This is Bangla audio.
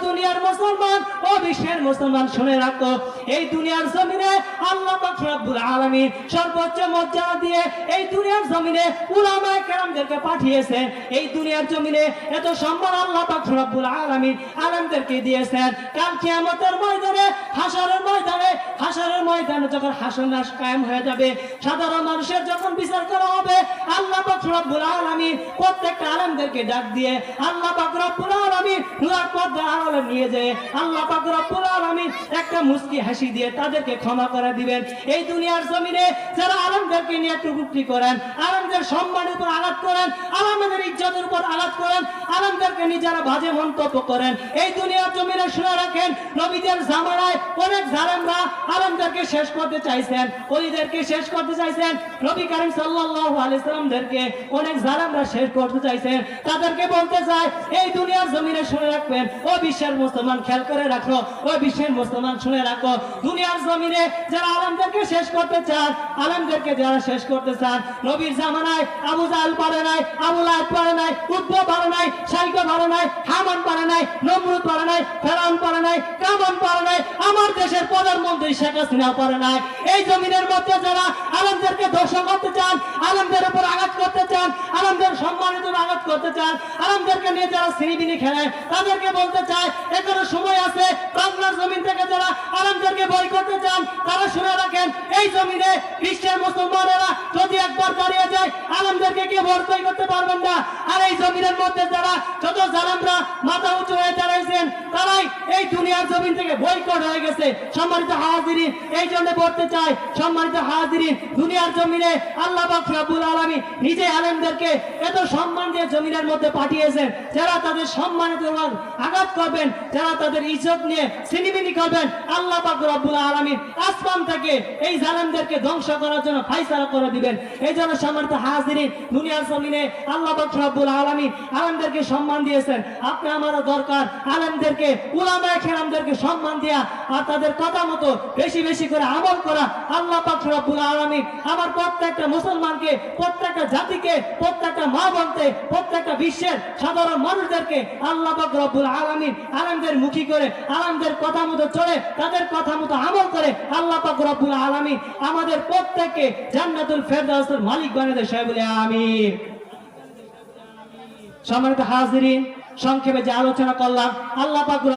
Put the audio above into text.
দুনিয়ার মুসলমান, ও বিশ্বের মুসলমান শুনে রাখো, এই দুনিয়ার জমিনে আল্লাহ পাক রব্বুল আলামিন সর্বোচ্চ মর্যাদা দিয়ে এই দুনিয়ার জমিনে উলামায়ে কেরামদেরকে পাঠিয়েছেন। এই দুনিয়ার জমিনে এত সম্মান আল্লাহ পাক রব্বুল আলামিন আলেমদেরকে দিয়েছেন। কাল কিয়ামতের ময়দানে, হাসরের ময়দানে যখন হাসর নাশ কায়েম হয়ে যাবে, সাধারণ মানুষের যখন বিচার করা হবে, আল্লাহ পাক রব্বুল আলামিন প্রত্যেকটা আলেমদেরকে ডাক দিয়ে আল্লাহ পাক রব্বুল আলামিন নূরের পর্দার আড়ালে নিয়ে যায় আল্লাহ পাক রব্বুল আলামিন একটা মুস্কি হাসি দিয়ে তাদেরকে ক্ষমা করে দিবেন। এই দুনিয়ার জমিনে যারা আলেমদেরকে নিয়ে টুকটুকি করেন, আলেমদের সম্মানের উপর আঘাত করেন, আলেমদের ইজ্জতের উপর আঘাত করেন, আলেমদেরকে নিয়ে যারা বাজে মন্তব্য করেন, এই দুনিয়ার জমিনে শুনে রাখেন, নবীদের জামানায় অনেক জালেমরা আলেমদেরকে শেষ করতে চাইছেন, ওলিদেরকে শেষ করতে চাইছেন, নবী করিম সাল্লাল্লাহু আলাইহি সাল্লামদেরকে অনেক জালেমরা শেষ করতে চাইছেন। তাদেরকে বলতে চাই, এই দুনিয়ার জমিনে শুনে রাখবেন, ও বিশ্বের মুসলমান খেয়াল করে রাখো, ও বিশ্বের মুসলমান শুনে রাখো, দুনিয়ার জমিনে যারা আলেমদেরকে শেষ করতে চান, আলেমদেরকে যারা শেষ করতে চান, নবীর জামানায় আবু জাহেল পারে নাই, আবু লাহাব পারে নাই, উতবা পারে নাই, শাইবা পারে নাই, হামান পারে নাই, নমরুদ পারে নাই, ফেরাউন পারে নাই, কামান পারে নাই, আমার দেশের প্রধানমন্ত্রী শেখ হাসিনা পারে নাই। এই জমিনের মধ্যে যারা আলেমদেরকে ধ্বংস করতে চান, আলেমদের উপর আঘাত করতে চান, আলেমদের সম্মানিত আঘাত করতে চান, আলেমদেরকে নিয়ে যারা সিনিবিনি খেলেন, তাদেরকে বলতে চাই, এখনো সময় আছে। বাংলার জমিন থেকে যারা আলেমদেরকে বই করতে চান, তারা শুনে রাখেন, এই জমিনে বিশ্বের মুসলমানেরা যদি একবার দাঁড়িয়ে যায়, আলেমদেরকে কেউ বই করতে পারবেন না। আর এই জমিনের মধ্যে যারা যত জালেমরা মাথা উঁচু হয়ে দাঁড়াইছেন, তারাই এই দুনিয়ার জমিন থেকে বয়কট হয়ে গেছে। সম্মানিত হাজিরিন, এই জন্য বলতে চাই, সম্মানিত হাজিরিন, দুনিয়ার জমিনে আল্লাহ পাক রব্বুল আলামিন নিজে আলেমদেরকে এত সম্মান দিয়ে জমিনের মধ্যে পাঠিয়েছেন। যারা তাদের সম্মানিত আঘাত করবেন, যারা তাদের ইজ্জত নিয়ে সিনিমিনি করবেন, আল্লাহ পাক রব্বুল আলামিন আসমান থেকে এই জালেমদেরকে ধ্বংস করার জন্য ফয়সালা করে দিবেন। এই জন্য সম্মানিত হাজিরিন, দুনিয়ার জমিনে আল্লাহ পাক রব্বুল আলামিন আলেমদেরকে সম্মান দিয়েছেন। আপনি আমারও দরকার আলেমদেরকে, উলামায়ে কেরামদেরকে সম্মান দেয়া আর তাদের কথা মতো বেশি বেশি করে আমল করা। আল্লাহ পাক রব্বুল আলামিন আমার প্রত্যেকটা মুসলমানকে, প্রত্যেকটা জাতিকে, প্রত্যেকটা মা বোনকে, প্রত্যেকটা বিশ্বের সাধারণ মানুষদেরকে আল্লাহ পাক রব্বুল আলামিন আলেমদের মুখী করে, আলেমদের কথা মতো চলে, তাদের কথা মতো আমল করে আল্লাহ পাক রব্বুল আলামিন আমাদের প্রত্যেককে জান্নাতুল ফেরদাউসের মালিক বানিয়ে দেয়। সবাই বলে আমিন। সম্মানিত হাজিরিন, সংক্ষেপে যে আলোচনা করলাম, আল্লাহ পাক